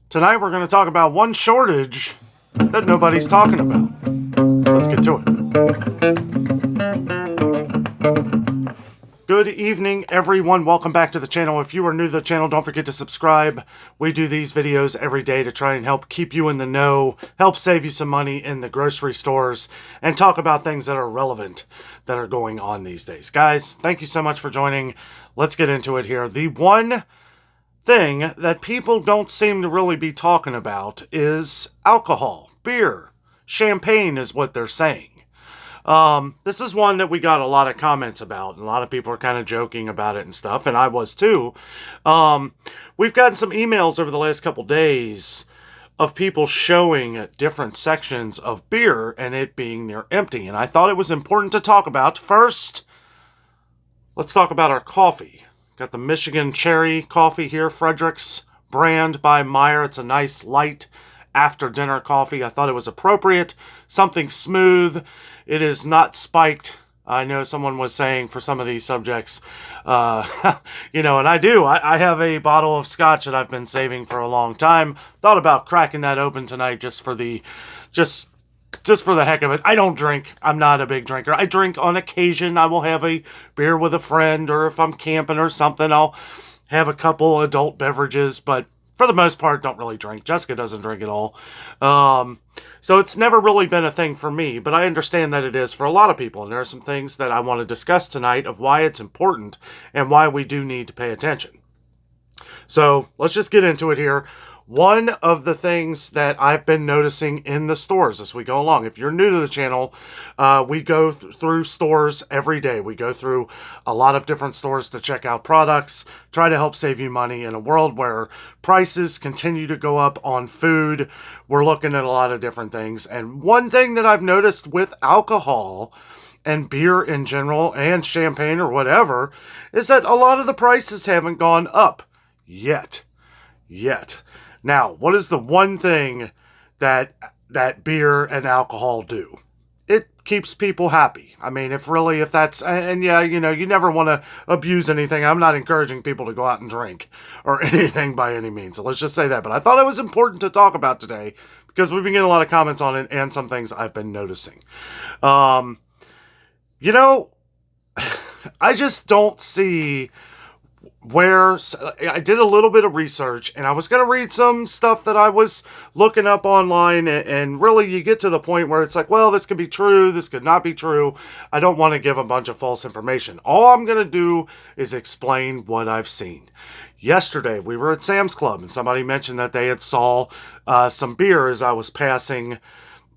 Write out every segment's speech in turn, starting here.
Tonight we're going to talk about one shortage that nobody's talking about. Let's get to it. Good evening, everyone. Welcome back to the channel. If you are new to the channel, don't forget to subscribe. We do these videos every day to try and help keep you in the know, help save you some money in the grocery stores, and talk about things that are relevant that are going on these days. Guys, thank you so much for joining. Let's get into it here. The one thing that people don't seem to really be talking about is alcohol, beer, champagne is what they're saying. This is one that we got a lot of comments about, and a lot of people are kind of joking about it and stuff, and I was too. We've gotten some emails over the last couple days of people showing different sections of beer and it being near empty, and I thought it was important to talk about. First, let's talk about our coffee. Got the Michigan Cherry coffee here, Frederick's brand by Meyer. It's a nice light after dinner coffee. I thought it was appropriate, something smooth. It is not spiked. I know someone was saying for some of these subjects, and I do. I have a bottle of scotch that I've been saving for a long time. Thought about cracking that open tonight just for the heck of it. I don't drink. I'm not a big drinker. I drink on occasion. I will have a beer with a friend, or if I'm camping or something, I'll have a couple adult beverages, but for the most part, don't really drink. Jessica doesn't drink at all. So it's never really been a thing for me, but I understand that it is for a lot of people, and there are some things that I want to discuss tonight of why it's important and why we do need to pay attention. So let's just get into it here. One of the things that I've been noticing in the stores as we go along, if you're new to the channel, we go through stores every day. We go through a lot of different stores to check out products, try to help save you money in a world where prices continue to go up on food. We're looking at a lot of different things. And one thing that I've noticed with alcohol and beer in general and champagne or whatever is that a lot of the prices haven't gone up yet. Now, what is the one thing that beer and alcohol do? It keeps people happy. I mean, if that's, and yeah, you never want to abuse anything. I'm not encouraging people to go out and drink or anything by any means. So let's just say that. But I thought it was important to talk about today because we've been getting a lot of comments on it and some things I've been noticing. I just don't see where. I did a little bit of research, and I was going to read some stuff that I was looking up online, and really you get to the point where it's like, well, this could be true, this could not be true. I don't want to give a bunch of false information. All I'm going to do is explain what I've seen. Yesterday, we were at Sam's Club, and somebody mentioned that they had saw some beer as I was passing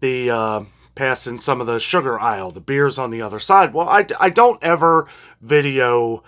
some of the sugar aisle, the beers on the other side. Well, I don't ever video.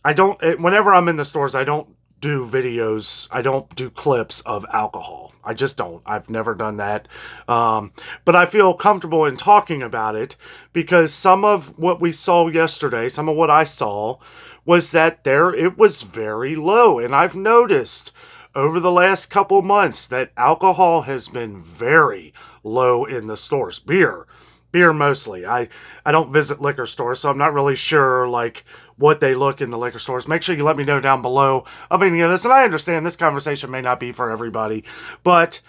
Whenever I'm in the stores, I don't do videos. I don't do clips of alcohol. I just don't. I've never done that. But I feel comfortable in talking about it because some of what we saw yesterday, some of what I saw, was that it was very low. And I've noticed over the last couple months that alcohol has been very low in the stores. Beer mostly. I don't visit liquor stores, so I'm not really sure what they look in the liquor stores. Make sure you let me know down below of any of this. And I understand this conversation may not be for everybody, but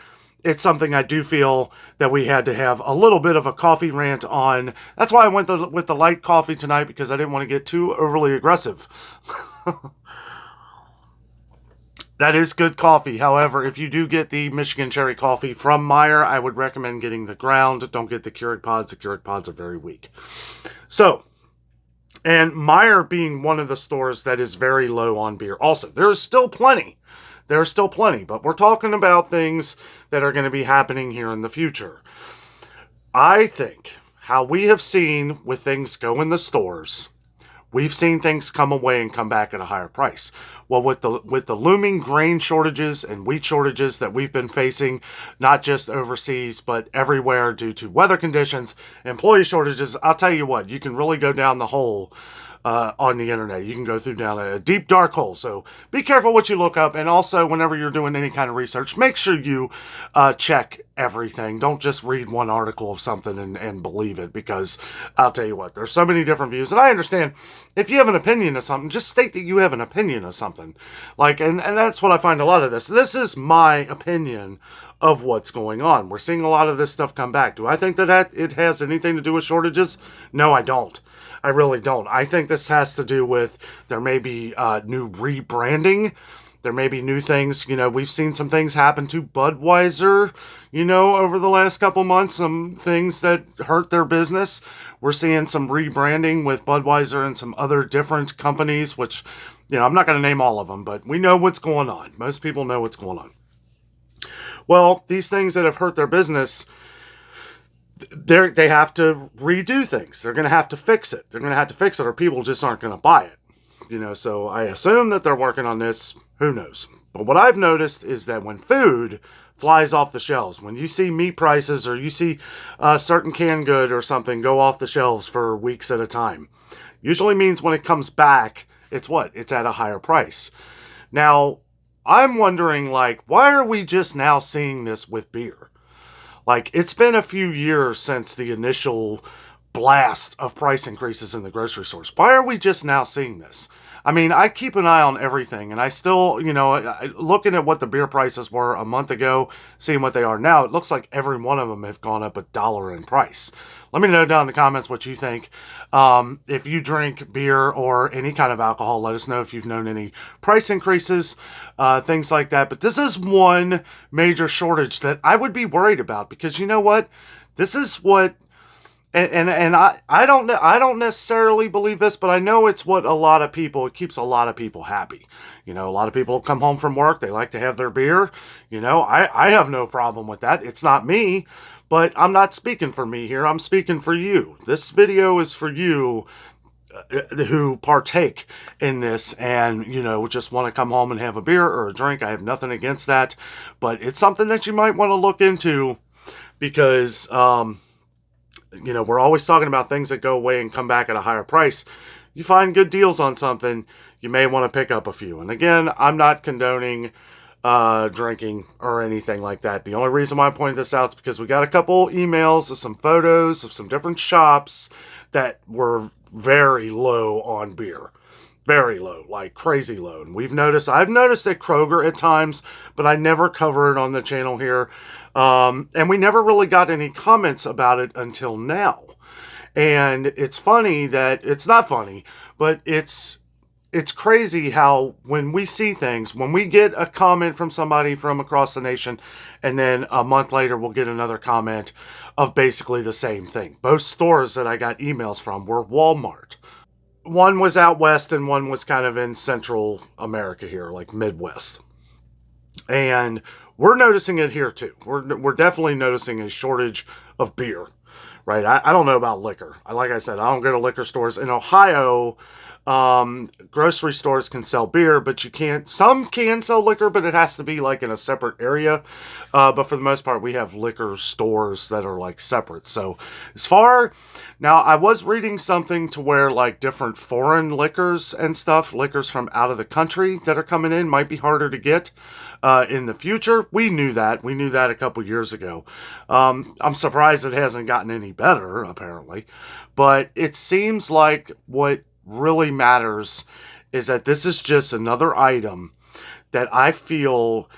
it's something I do feel that we had to have a little bit of a coffee rant on. That's why I went with the light coffee tonight, because I didn't want to get too overly aggressive. That is good coffee. However, if you do get the Michigan Cherry coffee from Meyer, I would recommend getting the ground. Don't get the Keurig pods. The Keurig pods are very weak. So, and Meyer being one of the stores that is very low on beer also. There's still plenty, but we're talking about things that are going to be happening here in the future. I think how we have seen with things go in the stores, we've seen things come away and come back at a higher price. Well, with the looming grain shortages and wheat shortages that we've been facing, not just overseas, but everywhere due to weather conditions, employee shortages, I'll tell you what, you can really go down the hole on the internet. You can go through down a deep dark hole. So be careful what you look up. And also, whenever you're doing any kind of research, make sure you check everything. Don't just read one article of something and believe it, because I'll tell you what, there's so many different views. And I understand if you have an opinion of something, just state that you have an opinion of something. Like, and that's what I find a lot of this. This is my opinion of what's going on. We're seeing a lot of this stuff come back. Do I think that it has anything to do with shortages? No, I don't. I really don't. I think this has to do with there may be new rebranding. There may be new things. We've seen some things happen to Budweiser, over the last couple months, some things that hurt their business. We're seeing some rebranding with Budweiser and some other different companies, which, I'm not going to name all of them, but we know what's going on. Most people know what's going on. Well, these things that have hurt their business, they have to redo things. They're going to have to fix it. They're going to have to fix it, or people just aren't going to buy it. So I assume that they're working on this. Who knows? But what I've noticed is that when food flies off the shelves, when you see meat prices or you see a certain canned good or something go off the shelves for weeks at a time, usually means when it comes back, it's at a higher price. Now, I'm wondering, why are we just now seeing this with beer? It's been a few years since the initial blast of price increases in the grocery stores. Why are we just now seeing this? I mean, I keep an eye on everything, and I still, looking at what the beer prices were a month ago, seeing what they are now, it looks like every one of them have gone up $1 in price. Let me know down in the comments what you think. If you drink beer or any kind of alcohol, let us know if you've known any price increases, things like that. But this is one major shortage that I would be worried about, because you know what? This is what, and I don't necessarily believe this, but I know it's what it keeps a lot of people happy. A lot of people come home from work, they like to have their beer. I have no problem with that. It's not me. But I'm not speaking for me here. I'm speaking for you. This video is for you who partake in this and, just want to come home and have a beer or a drink. I have nothing against that. But it's something that you might want to look into, because, we're always talking about things that go away and come back at a higher price. You find good deals on something, you may want to pick up a few. And again, I'm not condoning drinking or anything like that. The only reason why I pointed this out is because we got a couple emails of some photos of some different shops that were very low on beer. Very low, like crazy low. And I've noticed at Kroger at times, but I never cover it on the channel here. And we never really got any comments about it until now. And it's not funny, but it's crazy how when we see things, when we get a comment from somebody from across the nation, and then a month later we'll get another comment of basically the same thing. Both stores that I got emails from were Walmart. One was out west and one was kind of in Central America here, like Midwest. And we're noticing it here too. We're definitely noticing a shortage of beer, right? I don't know about liquor. Like I said, I don't go to liquor stores. In Ohio, grocery stores can sell beer, but some can sell liquor, but it has to be like in a separate area. But for the most part, we have liquor stores that are like separate. So now I was reading something to where like different foreign liquors and stuff, liquors from out of the country that are coming in might be harder to get. In the future. We knew that a couple years ago. I'm surprised it hasn't gotten any better, apparently. But it seems like what really matters is that this is just another item that I feel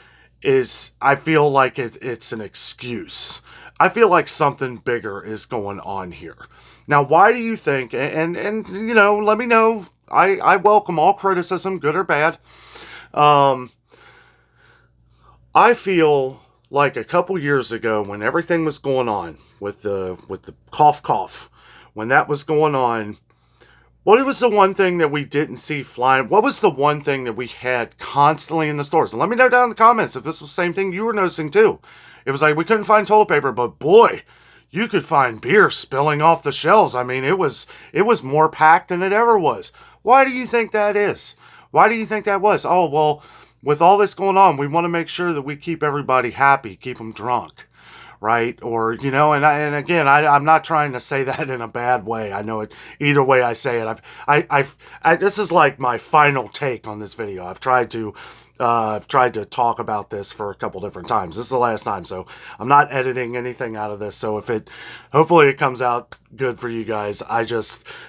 like it's an excuse. I feel like something bigger is going on here. Now, why do you think, and let me know. I welcome all criticism, good or bad. I feel like a couple years ago when everything was going on with the cough, when that was going on, what was the one thing that we didn't see flying? What was the one thing that we had constantly in the stores? And let me know down in the comments if this was the same thing you were noticing too. It was like we couldn't find toilet paper, but boy, you could find beer spilling off the shelves. I mean, it was more packed than it ever was. Why do you think that is? Why do you think that was? Oh, well, with all this going on, we want to make sure that we keep everybody happy, keep them drunk, right? Or, and again, I'm not trying to say that in a bad way. I know it, either way I say it. This is like my final take on this video. I've tried to talk about this for a couple different times. This is the last time, so I'm not editing anything out of this. So hopefully it comes out good for you guys.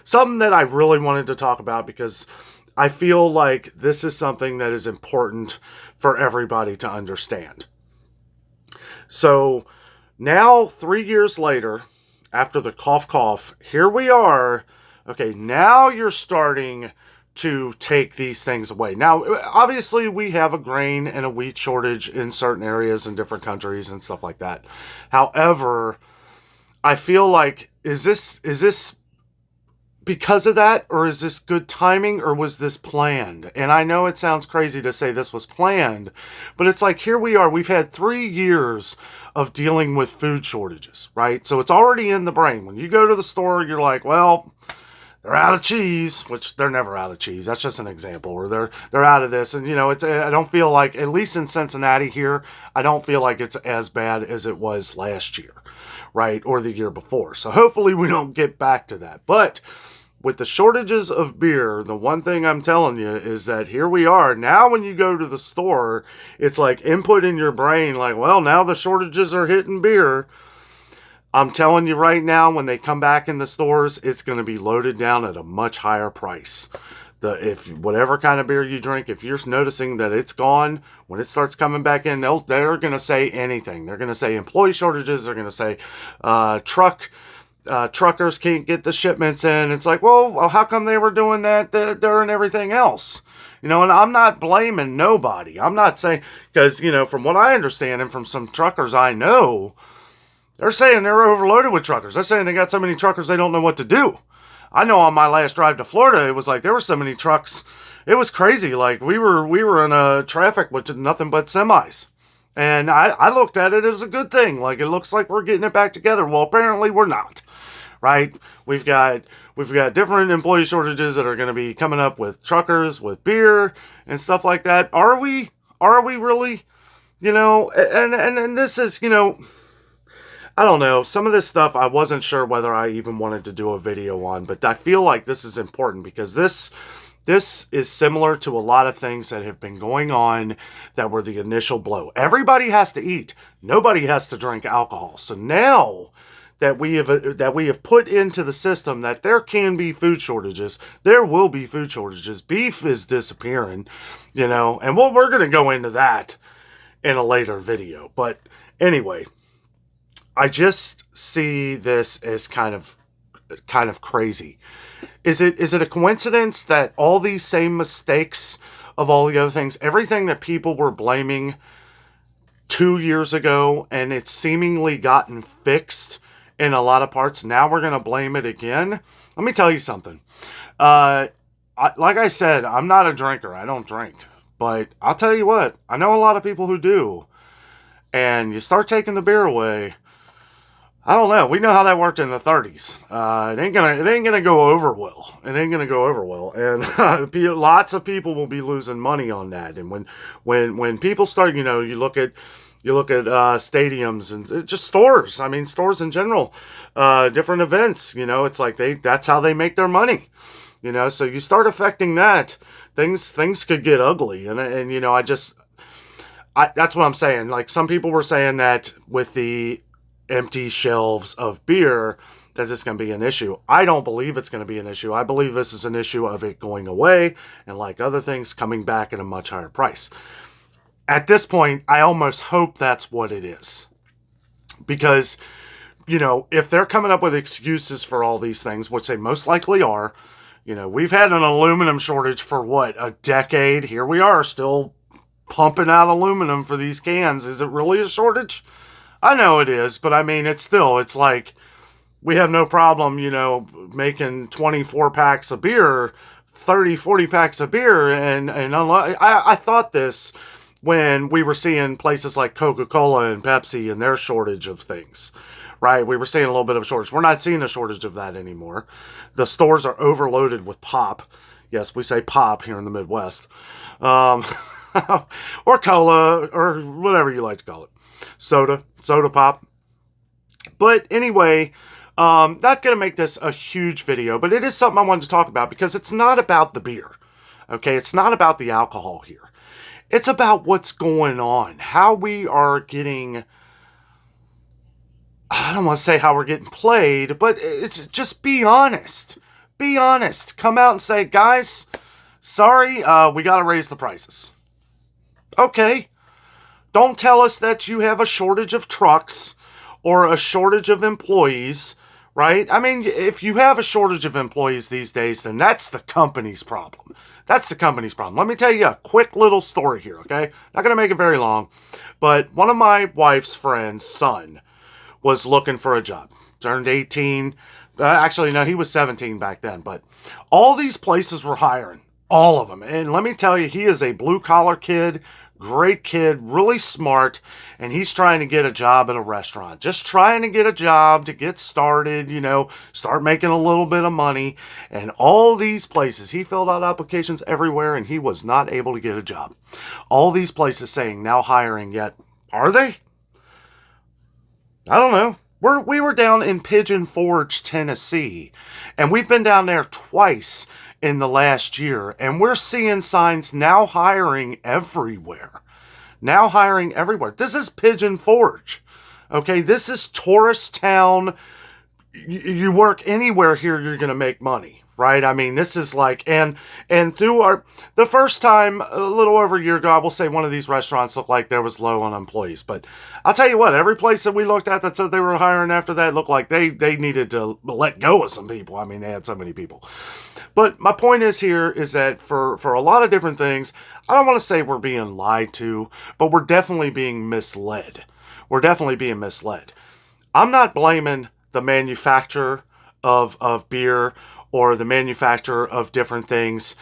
Something that I really wanted to talk about because I feel like this is something that is important for everybody to understand. So now, 3 years later, after the cough, here we are. Okay, now you're starting to take these things away. Now, obviously, we have a grain and a wheat shortage in certain areas in different countries and stuff like that. However, I feel like, is this because of that, or is this good timing, or was this planned? And I know it sounds crazy to say this was planned, but it's like, here we are. We've had 3 years of dealing with food shortages, right? So it's already in the brain. When you go to the store, you're like, well, they're out of cheese, which they're never out of cheese. That's just an example. Or they're out of this. And, I don't feel like, at least in Cincinnati here, I don't feel like it's as bad as it was last year, right? Or the year before. So hopefully we don't get back to that. But with the shortages of beer, the one thing I'm telling you is that here we are. Now when you go to the store, it's like input in your brain, like, well, now the shortages are hitting beer. I'm telling you right now, when they come back in the stores, it's going to be loaded down at a much higher price. If whatever kind of beer you drink, if you're noticing that it's gone, when it starts coming back in, they're going to say anything. They're going to say employee shortages. They're going to say truckers can't get the shipments in. It's like, well, how come they were doing that during everything else? And I'm not blaming nobody. I'm not saying, because, from what I understand and from some truckers I know, they're saying they're overloaded with truckers. They're saying they got so many truckers they don't know what to do. I know on my last drive to Florida, it was like there were so many trucks. It was crazy. Like we were in a traffic with nothing but semis. And I looked at it as a good thing. Like, it looks like we're getting it back together. Well, apparently we're not. Right? We've got different employee shortages that are going to be coming up with truckers, with beer and stuff like that. Are we really? And this is, I don't know. Some of this stuff I wasn't sure whether I even wanted to do a video on, but I feel like this is important because this is similar to a lot of things that have been going on that were the initial blow. Everybody has to eat. Nobody has to drink alcohol. So now that we have put into the system that there can be food shortages, there will be food shortages. Beef is disappearing, and we're going to go into that in a later video. But anyway, I just see this as kind of crazy. Is it a coincidence that all these same mistakes of all the other things, everything that people were blaming 2 years ago, and it's seemingly gotten fixed in a lot of parts, now we're going to blame it again? Let me tell you something. Like I said, I'm not a drinker. I don't drink. But I'll tell you what, I know a lot of people who do. And you start taking the beer away, I don't know. We know how that worked in the 30s. It ain't gonna go over well. It ain't gonna go over well, and lots of people will be losing money on that. And when people start, you look at stadiums and just stores. I mean, stores in general, different events. It's like that's how they make their money. So you start affecting that, things could get ugly. And that's what I'm saying. Like, some people were saying that with the empty shelves of beer, that it's going to be an issue. I don't believe it's going to be an issue. I believe this is an issue of it going away and, like other things, coming back at a much higher price. At this point, I almost hope that's what it is. Because, if they're coming up with excuses for all these things, which they most likely are, we've had an aluminum shortage for what, a decade? Here we are still pumping out aluminum for these cans. Is it really a shortage? I know it is, but I mean, it's like we have no problem, making 24 packs of beer, 30, 40 packs of beer. And I thought this when we were seeing places like Coca-Cola and Pepsi and their shortage of things, right? We were seeing a little bit of a shortage. We're not seeing a shortage of that anymore. The stores are overloaded with pop. Yes, we say pop here in the Midwest. Or cola, or whatever you like to call it. Soda pop. But anyway, not going to make this a huge video, but it is something I wanted to talk about because it's not about the beer. Okay, it's not about the alcohol here. It's about what's going on, how we are getting, I don't want to say how we're getting played, but it's just be honest. Be honest. Come out and say, guys, sorry, we got to raise the prices. Okay. Don't tell us that you have a shortage of trucks or a shortage of employees, right? I mean, if you have a shortage of employees these days, then that's the company's problem. That's the company's problem. Let me tell you a quick little story here, okay? Not going to make it very long, but one of my wife's friends' son was looking for a job. Turned 18. Actually, no, he was 17 back then, but all these places were hiring. All of them. And let me tell you, he is a blue-collar kid, great kid, really smart, and he's trying to get a job at a restaurant. Just trying to get a job to get started, start making a little bit of money. And all these places, he filled out applications everywhere, and he was not able to get a job. All these places saying, now hiring, yet are they? I don't know. We were down in Pigeon Forge, Tennessee, and we've been down there twice in the last year, and we're seeing signs now hiring everywhere. Now hiring everywhere. This is Pigeon Forge. Okay, this is tourist town. You work anywhere here, you're going to make money, right? I mean, this is like, and through the first time, a little over a year ago, I will say one of these restaurants looked like there was low on employees. But I'll tell you what, every place that we looked at that said they were hiring after that looked like they needed to let go of some people. I mean, they had so many people. But my point is here is that for a lot of different things, I don't want to say we're being lied to, but we're definitely being misled. We're definitely being misled. I'm not blaming the manufacturer of beer or the manufacturer of different things.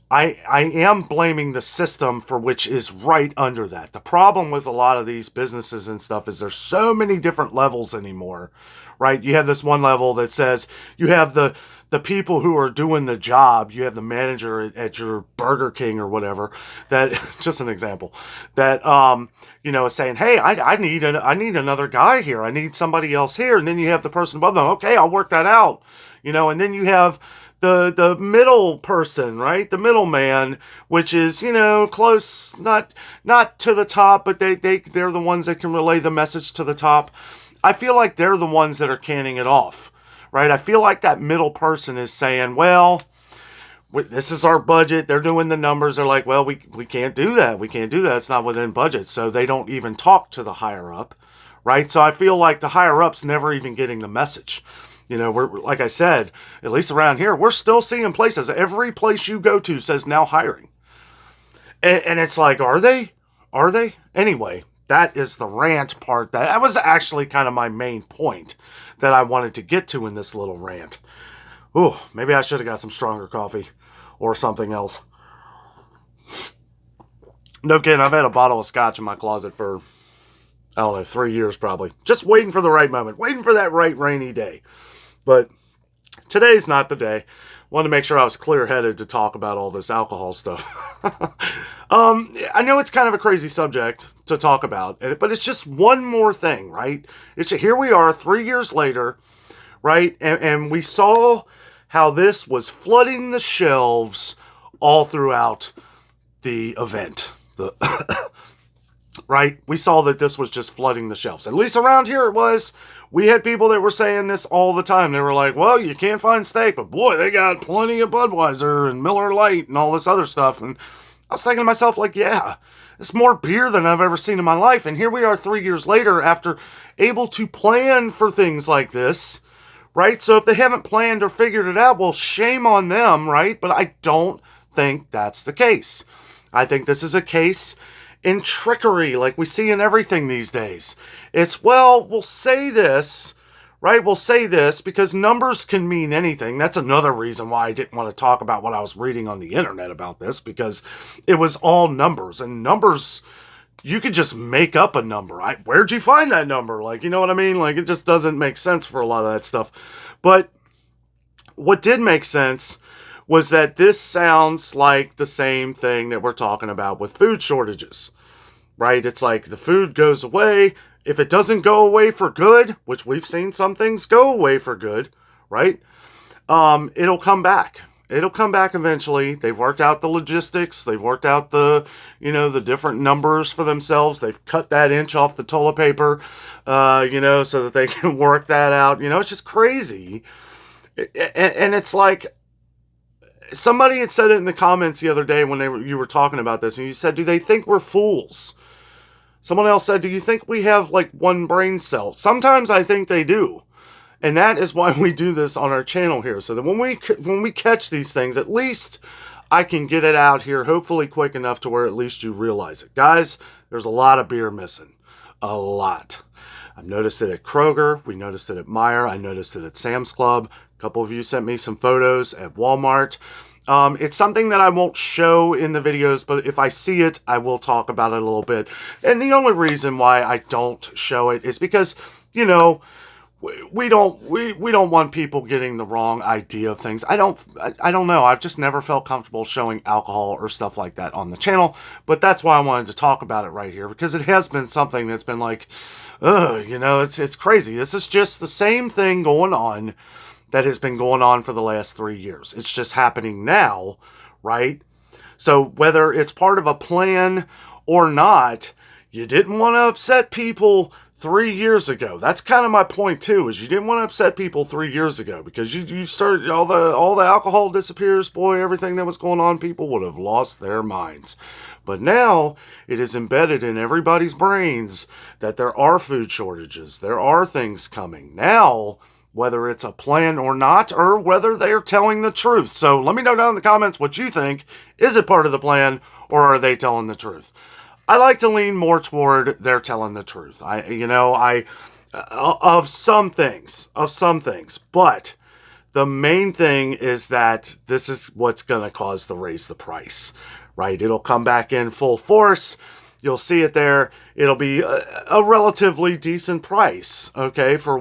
I am blaming the system for which is right under that. The problem with a lot of these businesses and stuff is there's so many different levels anymore, right? You have this one level that says you have the people who are doing the job. You have the manager at your Burger King or whatever, that just an example, that is saying, hey, I need another guy here. I need somebody else here. And then you have the person above them. Okay, I'll work that out. And then you have the middle person, right? The middleman, which is, close, not to the top, but they're the ones that can relay the message to the top. I feel like they're the ones that are canning it off, right? I feel like that middle person is saying, well, this is our budget. They're doing the numbers. They're like, well, we can't do that. We can't do that. It's not within budget. So they don't even talk to the higher up, right? So I feel like the higher up's never even getting the message. We're, like I said, at least around here, we're still seeing places. Every place you go to says now hiring. And it's like, are they? Are they? Anyway, that is the rant part. That was actually kind of my main point that I wanted to get to in this little rant. Ooh, maybe I should have got some stronger coffee or something else. No kidding, I've had a bottle of scotch in my closet for, I don't know, 3 years probably. Just waiting for the right moment. Waiting for that right rainy day. But today's not the day. Wanted to make sure I was clear-headed to talk about all this alcohol stuff. I know it's kind of a crazy subject to talk about, but it's just one more thing, right? Here we are 3 years later, right? And we saw how this was flooding the shelves all throughout the event. Right? We saw that this was just flooding the shelves. At least around here it was. We had people that were saying this all the time. They were like, well, you can't find steak, but boy, they got plenty of Budweiser and Miller Lite and all this other stuff. And I was thinking to myself, like, yeah, it's more beer than I've ever seen in my life. And here we are 3 years later after able to plan for things like this, right? So if they haven't planned or figured it out, well, shame on them, right? But I don't think that's the case. I think this is a case in trickery like we see in everything these days. It's, well, we'll say this, right? We'll say this because numbers can mean anything. That's another reason why I didn't want to talk about what I was reading on the internet about this, because it was all numbers, and numbers, you could just make up a number. Where'd you find that number? Like, you know what I mean? Like, it just doesn't make sense for a lot of that stuff. But what did make sense was that this sounds like the same thing that we're talking about with food shortages, right? It's like the food goes away, If it doesn't go away for good, which we've seen some things go away for good, right? It'll come back. It'll come back eventually. They've worked out the logistics. They've worked out the different numbers for themselves. They've cut that inch off the toilet paper, so that they can work that out. It's just crazy. And it's like, somebody had said it in the comments the other day when you were talking about this, and you said, do they think we're fools? Someone else said, do you think we have like one brain cell? Sometimes I think they do. And that is why we do this on our channel here. So that when we catch these things, at least I can get it out here, hopefully quick enough to where at least you realize it. Guys, there's a lot of beer missing. A lot. I've noticed it at Kroger. We noticed it at Meijer. I noticed it at Sam's Club. A couple of you sent me some photos at Walmart. It's something that I won't show in the videos, but if I see it, I will talk about it a little bit. And the only reason why I don't show it is because, we don't want people getting the wrong idea of things. I don't know. I've just never felt comfortable showing alcohol or stuff like that on the channel, but that's why I wanted to talk about it right here, because it has been something that's been like, it's crazy. This is just the same thing going on that has been going on for the last 3 years. It's just happening now, right? So whether it's part of a plan or not, you didn't want to upset people 3 years ago. That's kind of my point too, is you didn't want to upset people 3 years ago, because you started, all the alcohol disappears, boy, everything that was going on, people would have lost their minds. But now it is embedded in everybody's brains that there are food shortages. There are things coming. Now, whether it's a plan or not, or whether they're telling the truth. So let me know down in the comments what you think. Is it part of the plan, or are they telling the truth? I like to lean more toward they're telling the truth. Of some things, but the main thing is that this is what's going to cause to raise the price, right? It'll come back in full force. You'll see it there. It'll be a relatively decent price, okay, for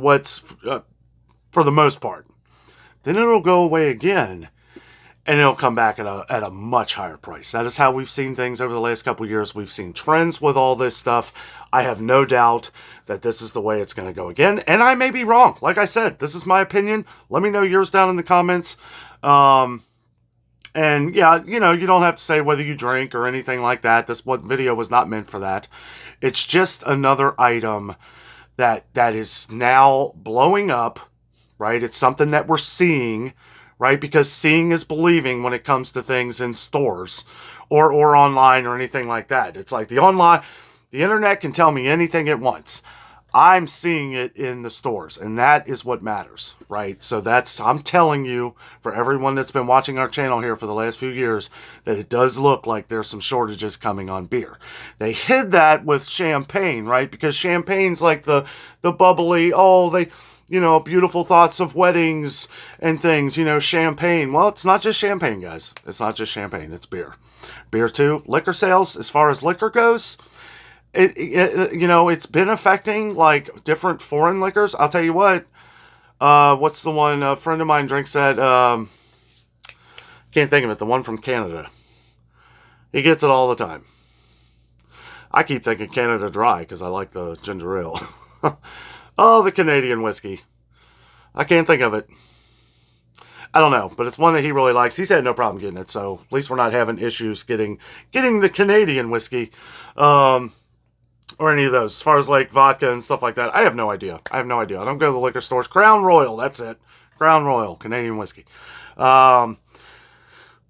for the most part. Then it'll go away again, and it'll come back at a much higher price. That is how we've seen things over the last couple of years. We've seen trends with all this stuff. I have no doubt that this is the way it's going to go again. And I may be wrong. Like I said, this is my opinion. Let me know yours down in the comments. And yeah, you don't have to say whether you drink or anything like that. This video was not meant for that. It's just another item that is now blowing up, right? It's something that we're seeing, right? Because seeing is believing when it comes to things in stores or online or anything like that. It's like the internet can tell me anything it wants. I'm seeing it in the stores, and that is what matters, right? So I'm telling you, for everyone that's been watching our channel here for the last few years, that it does look like there's some shortages coming on beer. They hid that with champagne, right? Because champagne's like the bubbly, beautiful thoughts of weddings and things, champagne. Well, it's not just champagne, guys. It's not just champagne. It's beer. Beer too. Liquor sales, as far as liquor goes, it's been affecting like different foreign liquors. I'll tell you what, what's the one a friend of mine drinks at, can't think of it, the one from Canada. He gets it all the time. I keep thinking Canada Dry because I like the ginger ale. Oh, the Canadian whiskey. I can't think of it. I don't know, but it's one that he really likes. He's had no problem getting it, so at least we're not having issues getting the Canadian whiskey, or any of those. As far as like vodka and stuff like that, I have no idea. I don't go to the liquor stores. Crown Royal, that's it. Crown Royal, Canadian whiskey.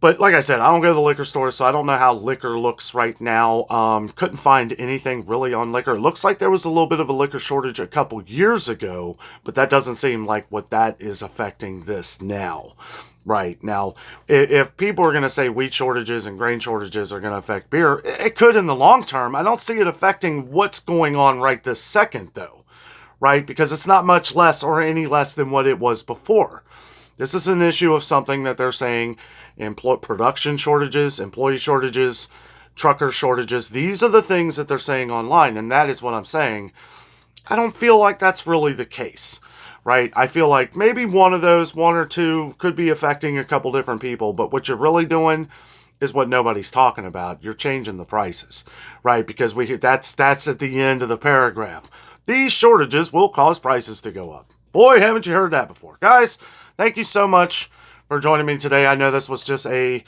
But like I said, I don't go to the liquor stores, so I don't know how liquor looks right now. Couldn't find anything really on liquor. It looks like there was a little bit of a liquor shortage a couple years ago, but that doesn't seem like what that is affecting this now. Right. Now, if people are going to say wheat shortages and grain shortages are going to affect beer, it could in the long term. I don't see it affecting what's going on right this second, though. Right? Because it's not much less or any less than what it was before. This is an issue of something that they're saying, production shortages, employee shortages, trucker shortages. These are the things that they're saying online, and that is what I'm saying. I don't feel like that's really the case, right? I feel like maybe one or two, could be affecting a couple different people, but what you're really doing is what nobody's talking about. You're changing the prices, right? Because that's at the end of the paragraph. these shortages will cause prices to go up. Boy, haven't you heard that before. Guys, thank you so much for joining me today. I know this was just a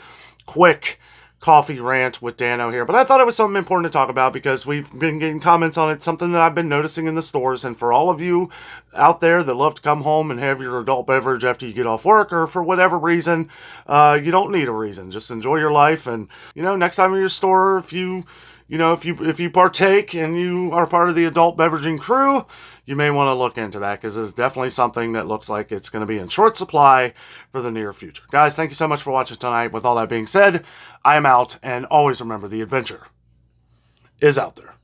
quick coffee rant with Danno here, but I thought it was something important to talk about because we've been getting comments on it, something that I've been noticing in the stores. And for all of you out there that love to come home and have your adult beverage after you get off work, or for whatever reason, you don't need a reason. Just enjoy your life. And, next time in your store, if you partake and you are part of the adult beveraging crew, you may want to look into that, because it's definitely something that looks like it's going to be in short supply for the near future. Guys, thank you so much for watching tonight. With all that being said, I am out, and always remember, the adventure is out there.